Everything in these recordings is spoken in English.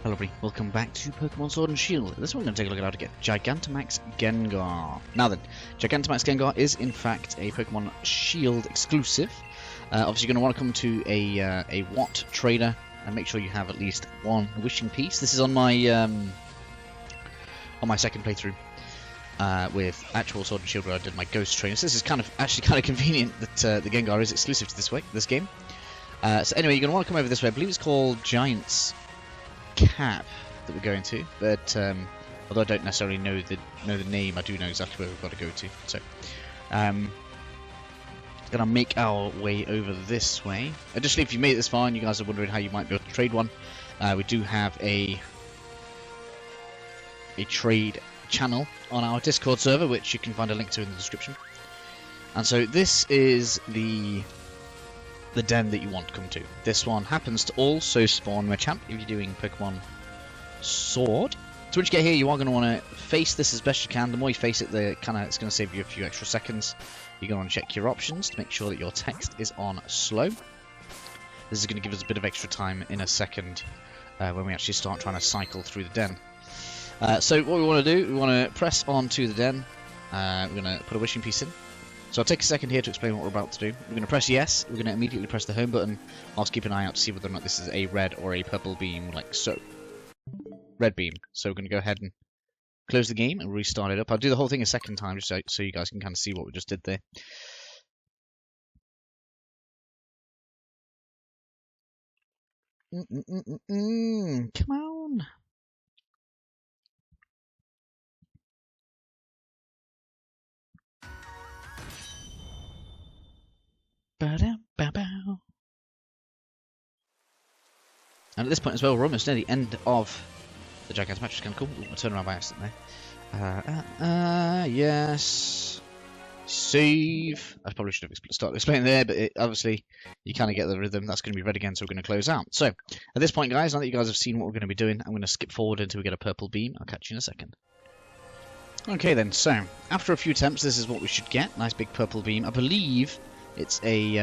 Hello everybody, welcome back to Pokemon Sword and Shield. This one we're going to take a look at how to get Gigantamax Gengar. Now then, Gigantamax Gengar is in fact a Pokemon Shield exclusive. Obviously you're going to want to come to a Watt trader and make sure you have at least one wishing piece. This is on my second playthrough with actual Sword and Shield where I did my Ghost trainer. So this is actually kind of convenient that the Gengar is exclusive to this game. So anyway, you're going to want to come over this way. I believe it's called Giant's Cap that we're going to, but although I don't necessarily know the name, I do know exactly where we've got to go to. So gonna make our way over this way. Additionally, if you made it this far and you guys are wondering how you might be able to trade one, we do have a trade channel on our Discord server, which you can find a link to in the description. And so this is the den that you want to come to. This one happens to also spawn Machamp if you're doing Pokemon Sword. So once you get here, you are going to want to face this as best you can. The more you face it, it's going to save you a few extra seconds. You're going to want to check your options to make sure that your text is on slow. This is going to give us a bit of extra time in a second when we actually start trying to cycle through the den. So what we want to do, we want to press on to the den. We're going to put a wishing piece in. So I'll take a second here to explain what we're about to do. We're going to press yes. We're going to immediately press the home button. I'll keep an eye out to see whether or not this is a red or a purple beam, like so. Red beam. So we're going to go ahead and close the game and restart it up. I'll do the whole thing a second time just so you guys can kind of see what we just did there. Come on. And at this point as well, we're almost near the end of the Gigantamax. Which is kind of cool. Ooh, I turned around by accident there. Yes. Save. I probably should have started explaining there, but obviously you kind of get the rhythm. That's going to be red again, so we're going to close out. So at this point, guys, now that you guys have seen what we're going to be doing, I'm going to skip forward until we get a purple beam. I'll catch you in a second. Okay then, so after a few attempts, this is what we should get. Nice big purple beam. I believe it's a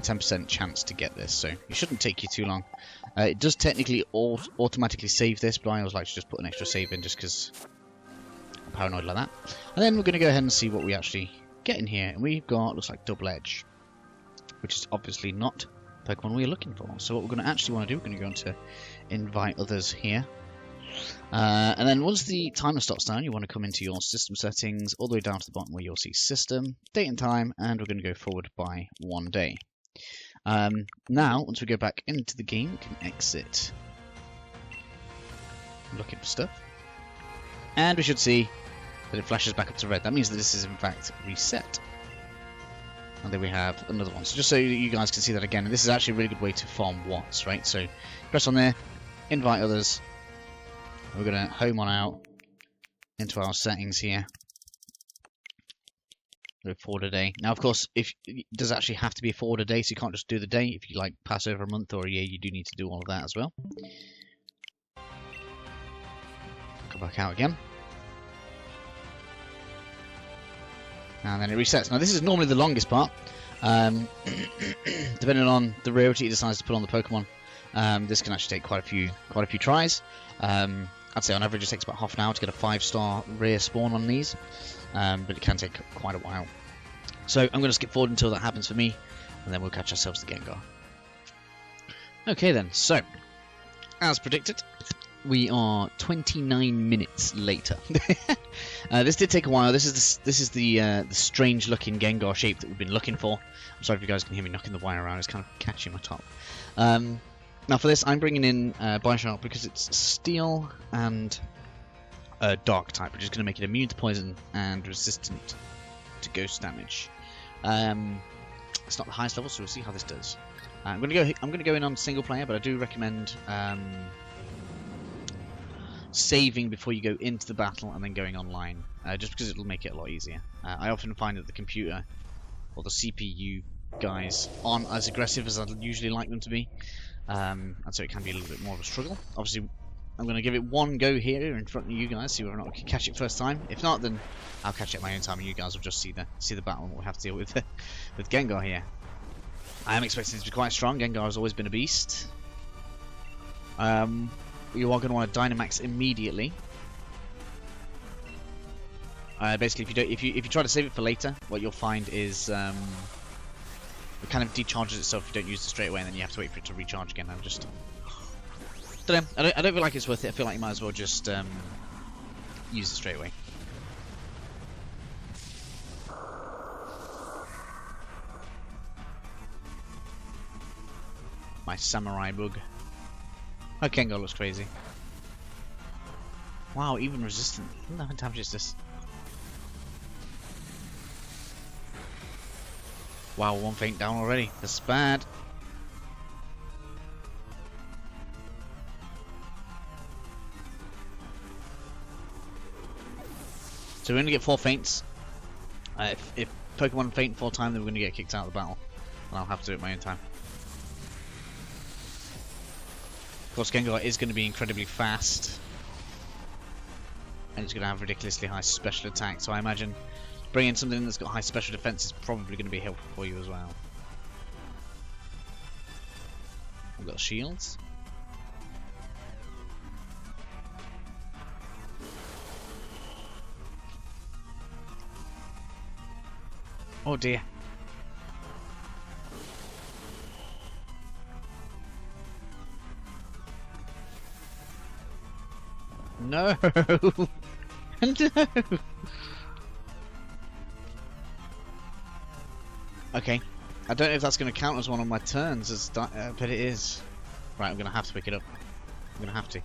10% chance to get this, so it shouldn't take you too long. It does technically automatically save this, but I always like to just put an extra save in just because I'm paranoid like that. And then we're going to go ahead and see what we actually get in here. And we've got, looks like Double Edge, which is obviously not Pokemon we're looking for. So what we're going to actually want to do, we're going to go into Invite Others here. And then once the timer stops down, you want to come into your system settings, all the way down to the bottom where you'll see System, Date and Time, and we're going to go forward by 1 day. Now, once we go back into the game, we can exit. Looking for stuff. And we should see that it flashes back up to red. That means that this is in fact reset. And then we have another one. So just so you guys can see that again, this is actually a really good way to farm watts, right? So press on there, invite others. We're going to home on out into our settings here. Go forward a day. Now, of course, it does actually have to be a forward a day, so you can't just do the day. If you like pass over a month or a year, you do need to do all of that as well. Go back out again. And then it resets. Now, this is normally the longest part. Depending on the rarity it decides to put on the Pokemon, this can actually take quite a few tries. I'd say on average it takes about half an hour to get a 5-star rare spawn on these, but it can take quite a while. So I'm going to skip forward until that happens for me, and then we'll catch ourselves the Gengar. Okay then, so as predicted, we are 29 minutes later. This did take a while. This is the strange looking Gengar shape that we've been looking for. I'm sorry if you guys can hear me knocking the wire around. It's kind of catching my top. Now for this, I'm bringing in Bioshock because it's Steel and Dark type, which is going to make it immune to poison and resistant to ghost damage. It's not the highest level, so we'll see how this does. I'm going to go in on single player, but I do recommend saving before you go into the battle and then going online, just because it'll make it a lot easier. I often find that the computer or the CPU guys aren't as aggressive as I'd usually like them to be. And so it can be a little bit more of a struggle. Obviously, I'm going to give it one go here in front of you guys, see whether or not we can catch it first time. If not, then I'll catch it at my own time, and you guys will just see the battle and what we have to deal with with Gengar here. I am expecting it to be quite strong. Gengar has always been a beast. You are going to want to Dynamax immediately. Basically, if you try to save it for later, what you'll find is it kind of decharges itself if you don't use it straight away, and then you have to wait for it to recharge again. I'm just don't know. I don't feel like it's worth it. I feel like you might as well just use it straight away. My samurai bug. Oh, Gengar looks crazy. Wow, even resistant. How many damage is this? Wow, one faint down already. That's bad. So we only get 4 faints. If Pokemon faint 4 times, then we're going to get kicked out of the battle. And I'll have to do it my own time. Of course, Gengar is going to be incredibly fast. And it's going to have ridiculously high special attack. So I imagine bringing something in that's got high special defense is probably going to be helpful for you as well. We've got shields. Oh dear. No! No! Okay. I don't know if that's going to count as one of my turns, but it is. Right, I'm going to have to pick it up. I'm going to have to.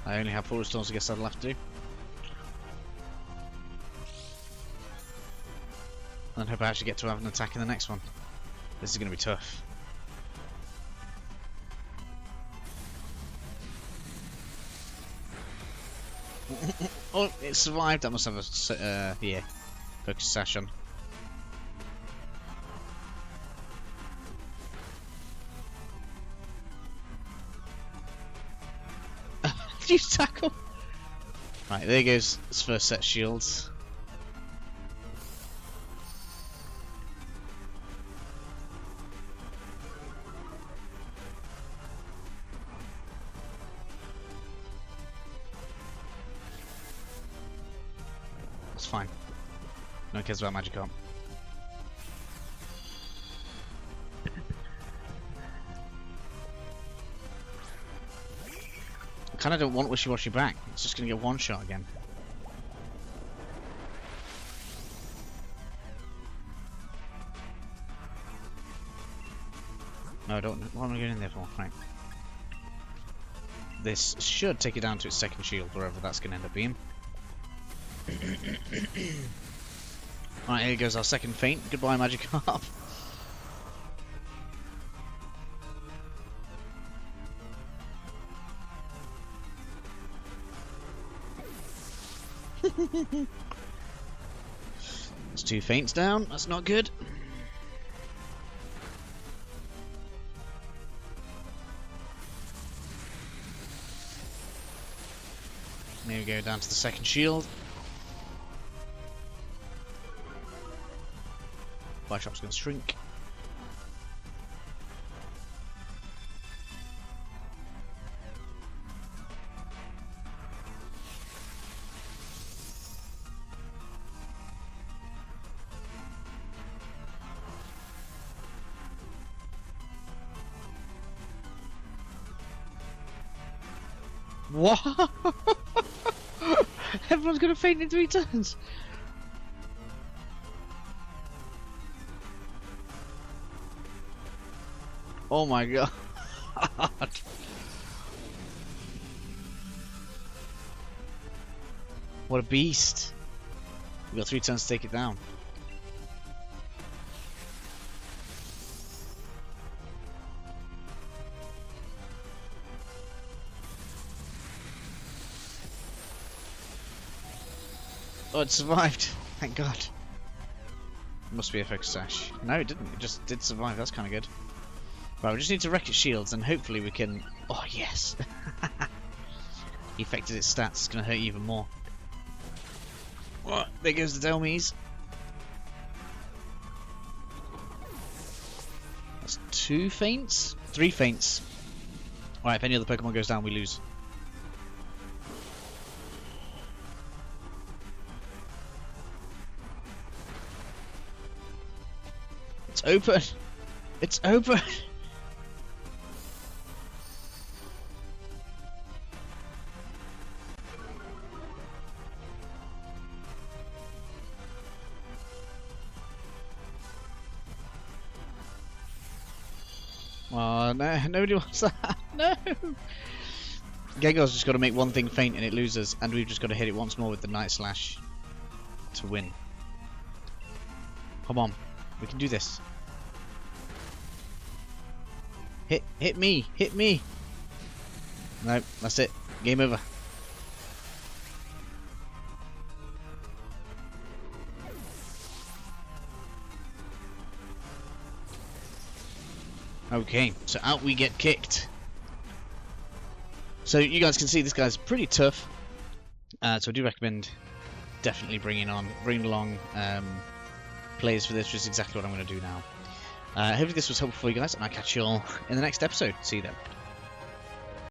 I only have 4 restores, I guess I'll have to do. And hope I actually get to have an attack in the next one. This is going to be tough. Oh, it survived. I must have a yeah, focus sash on. Did you tackle? Right, there goes his first set of shields. It's fine. No one cares about Magikarp. I kinda don't want Wishy-Washy back. It's just gonna get one shot again. No, I don't. What am I going in there for? Right. This should take it down to its second shield, wherever that's gonna end up being. Right, here goes our second feint. Goodbye, Magikarp. There's 2 feints down. That's not good. There we go, down to the second shield. Bishop's going to shrink. What? Everyone's going to faint in 3 turns. Oh my god. What a beast. We've got 3 turns to take it down. Oh, it survived. Thank God. Must be a focus sash. No, it didn't. It just did survive. That's kind of good. Right, we just need to wreck its shields and hopefully we can... Oh, yes! He affected its stats. It's going to hurt you even more. What? There goes the Delmies. 2 faints? 3 faints. Alright, if any other Pokemon goes down, we lose. It's open! It's open! Oh no, nobody wants that. No! Gengar's just got to make one thing faint and it loses, and we've just got to hit it once more with the Night Slash to win. Come on, we can do this. Hit me! Hit me! No, that's it. Game over. Okay, so out we get kicked. So you guys can see this guy's pretty tough. So I do recommend definitely bringing along players for this, which is exactly what I'm going to do now. Hopefully this was helpful for you guys, and I'll catch you all in the next episode. See you then.